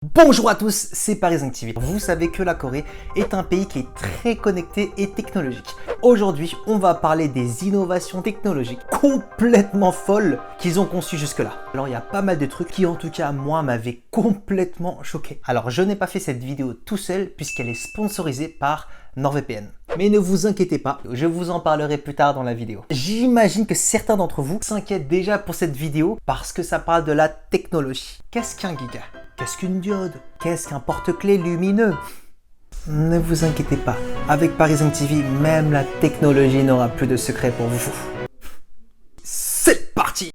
Bonjour à tous, c'est Parisien TV. Vous savez que la Corée est un pays qui est très connecté et technologique. Aujourd'hui, on va parler des innovations technologiques complètement folles qu'ils ont conçues jusque-là. Alors, il y a pas mal de trucs qui, en tout cas, moi, m'avaient complètement choqué. Alors, je n'ai pas fait cette vidéo tout seul puisqu'elle est sponsorisée par NordVPN. Mais ne vous inquiétez pas, je vous en parlerai plus tard dans la vidéo. J'imagine que certains d'entre vous s'inquiètent déjà pour cette vidéo parce que ça parle de la technologie. Qu'est-ce qu'un giga? Qu'est-ce qu'une diode? Qu'est-ce qu'un porte-clés lumineux? Ne vous inquiétez pas, avec Parisien TV, même la technologie n'aura plus de secret pour vous. C'est parti!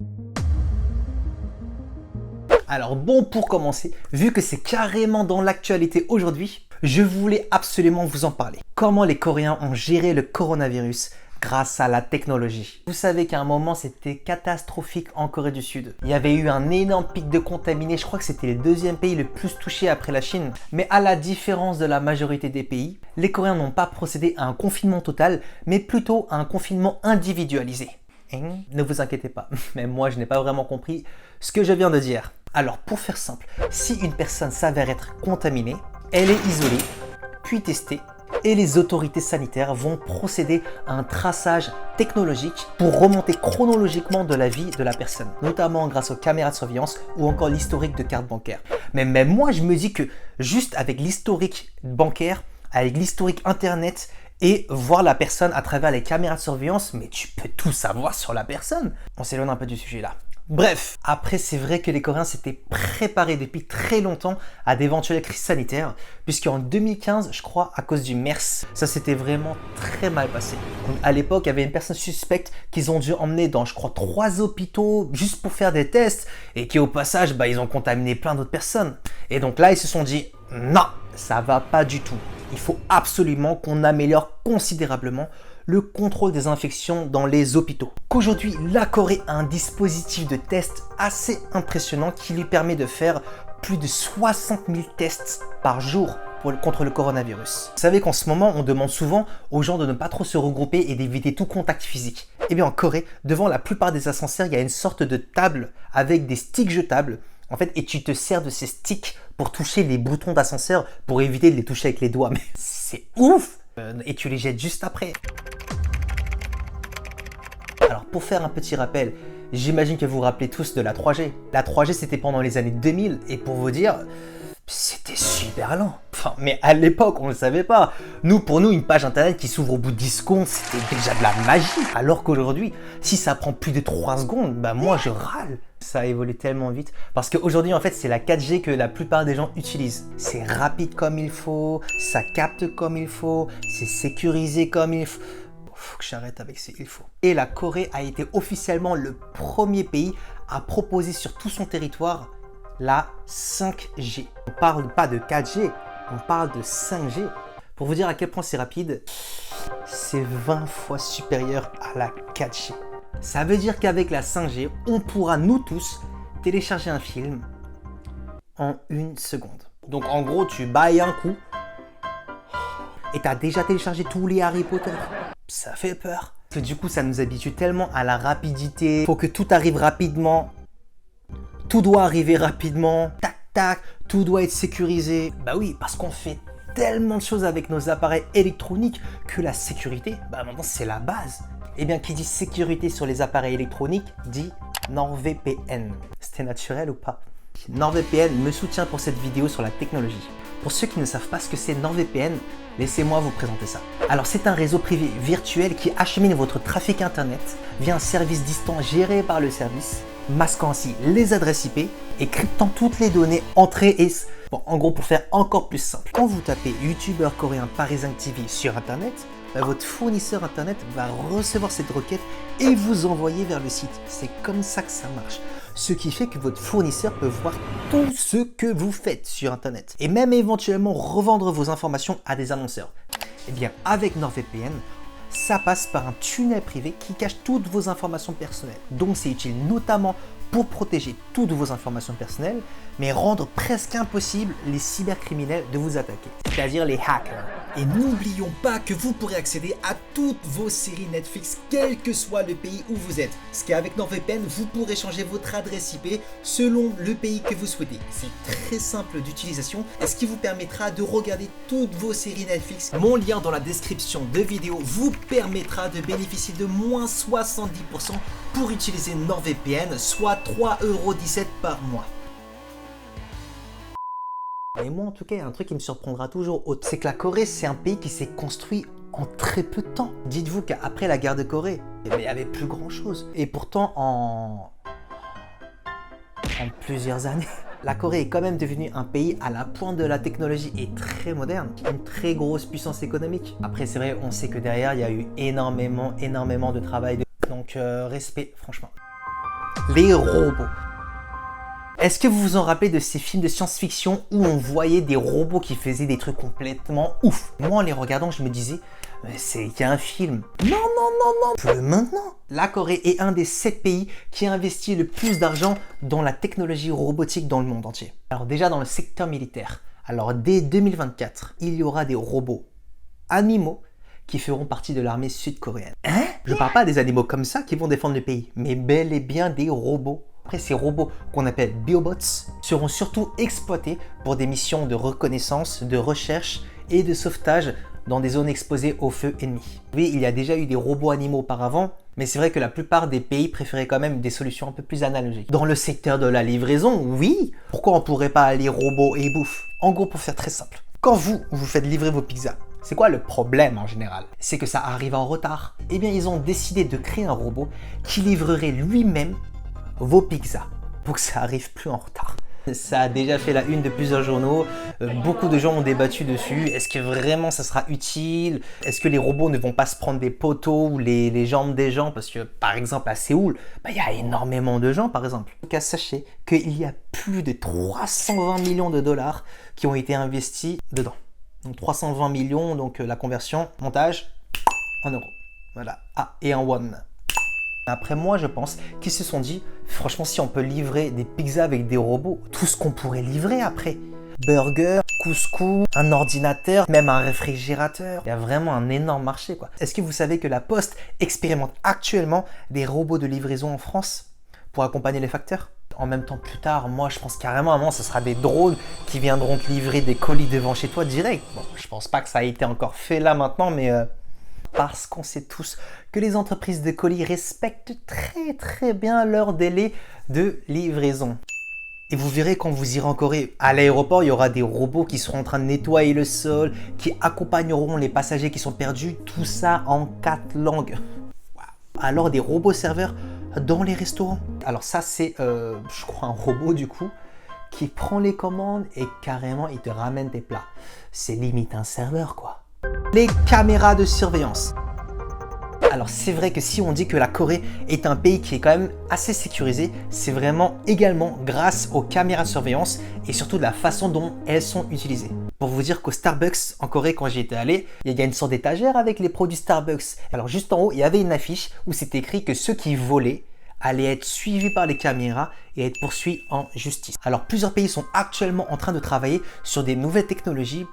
Alors bon, pour commencer, vu que c'est carrément dans l'actualité aujourd'hui, je voulais absolument vous en parler. Comment les Coréens ont géré le coronavirus grâce à la technologie. Vous savez qu'à un moment, c'était catastrophique en Corée du Sud. Il y avait eu un énorme pic de contaminés. Je crois que c'était le deuxième pays le plus touché après la Chine. Mais à la différence de la majorité des pays, les Coréens n'ont pas procédé à un confinement total, mais plutôt à un confinement individualisé. Ne vous inquiétez pas, mais moi je n'ai pas vraiment compris ce que je viens de dire. Alors pour faire simple, si une personne s'avère être contaminée, elle est isolée, puis testée, et les autorités sanitaires vont procéder à un traçage technologique pour remonter chronologiquement de la vie de la personne, notamment grâce aux caméras de surveillance ou encore l'historique de carte bancaire. Mais même moi, je me dis que juste avec l'historique bancaire, avec l'historique internet et voir la personne à travers les caméras de surveillance, mais tu peux tout savoir sur la personne. On s'éloigne un peu du sujet là. Bref, après c'est vrai que les Coréens s'étaient préparés depuis très longtemps à d'éventuelles crises sanitaires, puisqu'en 2015, je crois, à cause du MERS, ça s'était vraiment très mal passé. Donc, à l'époque, il y avait une personne suspecte qu'ils ont dû emmener dans, je crois, 3 hôpitaux juste pour faire des tests, et qui au passage, ils ont contaminé plein d'autres personnes. Et donc là, ils se sont dit, non, ça va pas du tout. Il faut absolument qu'on améliore considérablement le contrôle des infections dans les hôpitaux. Qu'aujourd'hui, la Corée a un dispositif de test assez impressionnant qui lui permet de faire plus de 60 000 tests par jour contre le coronavirus. Vous savez qu'en ce moment, on demande souvent aux gens de ne pas trop se regrouper et d'éviter tout contact physique. Eh bien en Corée, devant la plupart des ascenseurs, il y a une sorte de table avec des sticks jetables. En fait, et tu te sers de ces sticks pour toucher les boutons d'ascenseur pour éviter de les toucher avec les doigts. Mais c'est ouf! Et tu les jettes juste après. Alors pour faire un petit rappel, j'imagine que vous vous rappelez tous de la 3G. La 3G c'était pendant les années 2000 et pour vous dire, c'était super lent. Enfin, mais à l'époque on ne le savait pas. Pour nous, une page internet qui s'ouvre au bout de 10 secondes, c'était déjà de la magie. Alors qu'aujourd'hui, si ça prend plus de 3 secondes, moi je râle. Ça a évolué tellement vite parce qu'aujourd'hui en fait c'est la 4G que la plupart des gens utilisent. C'est rapide comme il faut, ça capte comme il faut, c'est sécurisé comme il faut. Faut que j'arrête avec ces il faut. Et la Corée a été officiellement le premier pays à proposer sur tout son territoire la 5G. On parle pas de 4G, on parle de 5G. Pour vous dire à quel point c'est rapide, c'est 20 fois supérieur à la 4G. Ça veut dire qu'avec la 5G, on pourra nous tous télécharger un film en 1 seconde. Donc en gros, tu bailles un coup et tu as déjà téléchargé tous les Harry Potter. Ça fait peur. Parce que du coup, ça nous habitue tellement à la rapidité. Il faut que tout arrive rapidement. Tout doit arriver rapidement. Tac, tac. Tout doit être sécurisé. Bah oui, parce qu'on fait tellement de choses avec nos appareils électroniques que la sécurité, maintenant, c'est la base. Eh bien, qui dit sécurité sur les appareils électroniques dit NordVPN. C'était naturel ou pas? NordVPN me soutient pour cette vidéo sur la technologie. Pour ceux qui ne savent pas ce que c'est NordVPN, laissez-moi vous présenter ça. Alors c'est un réseau privé virtuel qui achemine votre trafic internet via un service distant géré par le service, masquant ainsi les adresses IP et cryptant toutes les données entrées et... Bon, en gros, pour faire encore plus simple, quand vous tapez youtubeur coréen Parisien TV sur internet, votre fournisseur internet va recevoir cette requête et vous envoyer vers le site. C'est comme ça que ça marche. Ce qui fait que votre fournisseur peut voir tout ce que vous faites sur internet et même éventuellement revendre vos informations à des annonceurs. Eh bien, avec NordVPN, ça passe par un tunnel privé qui cache toutes vos informations personnelles. Donc, c'est utile notamment pour protéger toutes vos informations personnelles, mais rendre presque impossible les cybercriminels de vous attaquer, c'est-à-dire les hackers. Et n'oublions pas que vous pourrez accéder à toutes vos séries Netflix, quel que soit le pays où vous êtes. Ce qu'avec NordVPN, vous pourrez changer votre adresse IP selon le pays que vous souhaitez. C'est très simple d'utilisation et ce qui vous permettra de regarder toutes vos séries Netflix. Mon lien dans la description de vidéo vous permettra de bénéficier de moins 70% pour utiliser NordVPN, soit 3,17 € par mois. Et moi en tout cas, il y a un truc qui me surprendra toujours, c'est que la Corée, c'est un pays qui s'est construit en très peu de temps. Dites-vous qu'après la guerre de Corée, il n'y avait plus grand chose. Et pourtant, en plusieurs années, la Corée est quand même devenue un pays à la pointe de la technologie et très moderne, une très grosse puissance économique. Après, c'est vrai, on sait que derrière, il y a eu énormément de travail. Donc, respect, franchement. Les robots. Est-ce que vous vous en rappelez de ces films de science-fiction où on voyait des robots qui faisaient des trucs complètement ouf? Moi, en les regardant, je me disais, c'est qu'il y a un film. Non, plus maintenant. La Corée est un des 7 pays qui a investi le plus d'argent dans la technologie robotique dans le monde entier. Alors déjà dans le secteur militaire, alors dès 2024, il y aura des robots animaux qui feront partie de l'armée sud-coréenne. Hein? Je ne parle pas des animaux comme ça qui vont défendre le pays, mais bel et bien des robots. Après, ces robots qu'on appelle biobots seront surtout exploités pour des missions de reconnaissance, de recherche et de sauvetage dans des zones exposées au feu ennemi. Oui, il y a déjà eu des robots animaux auparavant, mais c'est vrai que la plupart des pays préféraient quand même des solutions un peu plus analogiques. Dans le secteur de la livraison, oui, pourquoi on ne pourrait pas aller robots et bouffe? En gros, pour faire très simple, quand vous faites livrer vos pizzas, c'est quoi le problème en général? C'est que ça arrive en retard. Eh bien, ils ont décidé de créer un robot qui livrerait lui-même vos pizzas pour que ça arrive plus en retard. Ça a déjà fait la une de plusieurs journaux, beaucoup de gens ont débattu dessus. Est-ce que vraiment ça sera utile? Est-ce que les robots ne vont pas se prendre des poteaux ou les jambes des gens? Parce que par exemple à Séoul, il y a énormément de gens par exemple. En tout cas, sachez qu'il y a plus de 320 millions de dollars qui ont été investis dedans. Donc 320 millions, donc la conversion, montage en euros. Voilà, et en won. Après moi, je pense qu'ils se sont dit, franchement, si on peut livrer des pizzas avec des robots, tout ce qu'on pourrait livrer après. Burger, couscous, un ordinateur, même un réfrigérateur. Il y a vraiment un énorme marché, quoi. Est-ce que vous savez que la Poste expérimente actuellement des robots de livraison en France pour accompagner les facteurs? En même temps, plus tard, moi, je pense carrément, à un moment, ce sera des drones qui viendront te livrer des colis devant chez toi direct. Bon, je pense pas que ça a été encore fait là maintenant, mais... parce qu'on sait tous que les entreprises de colis respectent très bien leur délai de livraison. Et vous verrez quand vous irez en Corée, à l'aéroport, il y aura des robots qui seront en train de nettoyer le sol, qui accompagneront les passagers qui sont perdus, tout ça en 4 langues. Wow. Alors des robots serveurs dans les restaurants. Alors ça c'est, je crois, un robot du coup, qui prend les commandes et carrément il te ramène tes plats. C'est limite un serveur quoi. Les caméras de surveillance. Alors c'est vrai que si on dit que la Corée est un pays qui est quand même assez sécurisé, c'est vraiment également grâce aux caméras de surveillance et surtout de la façon dont elles sont utilisées. Pour vous dire qu'au Starbucks en Corée, quand j'y étais allé, il y a une sorte d'étagère avec les produits Starbucks. Alors juste en haut, il y avait une affiche où c'était écrit que ceux qui volaient allaient être suivis par les caméras et être poursuivis en justice. Alors plusieurs pays sont actuellement en train de travailler sur des nouvelles technologies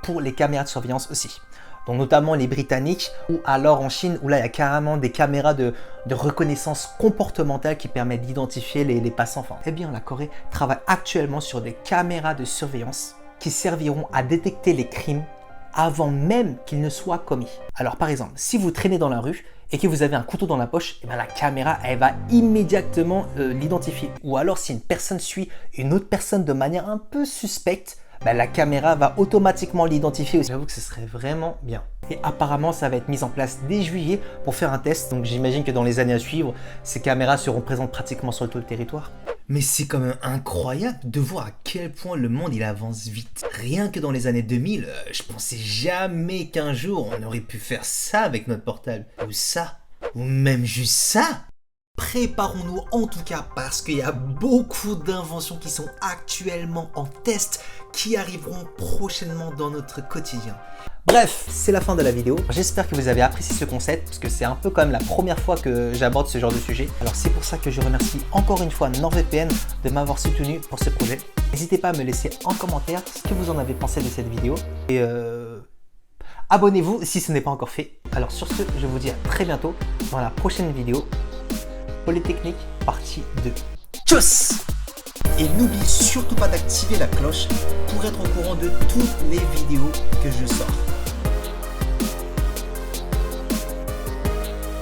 pour les caméras de surveillance aussi. Donc notamment les Britanniques ou alors en Chine où là il y a carrément des caméras de reconnaissance comportementale qui permettent d'identifier les passants. Eh bien la Corée travaille actuellement sur des caméras de surveillance qui serviront à détecter les crimes avant même qu'ils ne soient commis. Alors par exemple, si vous traînez dans la rue et que vous avez un couteau dans la poche, eh bien, la caméra elle va immédiatement l'identifier. Ou alors si une personne suit une autre personne de manière un peu suspecte, la caméra va automatiquement l'identifier aussi. J'avoue que ce serait vraiment bien. Et apparemment, ça va être mis en place dès juillet pour faire un test. Donc j'imagine que dans les années à suivre, ces caméras seront présentes pratiquement sur tout le territoire. Mais c'est quand même incroyable de voir à quel point le monde il avance vite. Rien que dans les années 2000, je pensais jamais qu'un jour on aurait pu faire ça avec notre portable. Ou ça, ou même juste ça. Préparons-nous en tout cas parce qu'il y a beaucoup d'inventions qui sont actuellement en test qui arriveront prochainement dans notre quotidien. Bref, c'est la fin de la vidéo. J'espère que vous avez apprécié ce concept parce que c'est un peu quand même la première fois que j'aborde ce genre de sujet. Alors c'est pour ça que je remercie encore une fois NordVPN de m'avoir soutenu pour ce projet. N'hésitez pas à me laisser en commentaire ce que vous en avez pensé de cette vidéo. Et Abonnez-vous si ce n'est pas encore fait. Alors sur ce, je vous dis à très bientôt dans la prochaine vidéo. Polytechnique partie 2. Tchuss! Et n'oublie surtout pas d'activer la cloche pour être au courant de toutes les vidéos que je sors.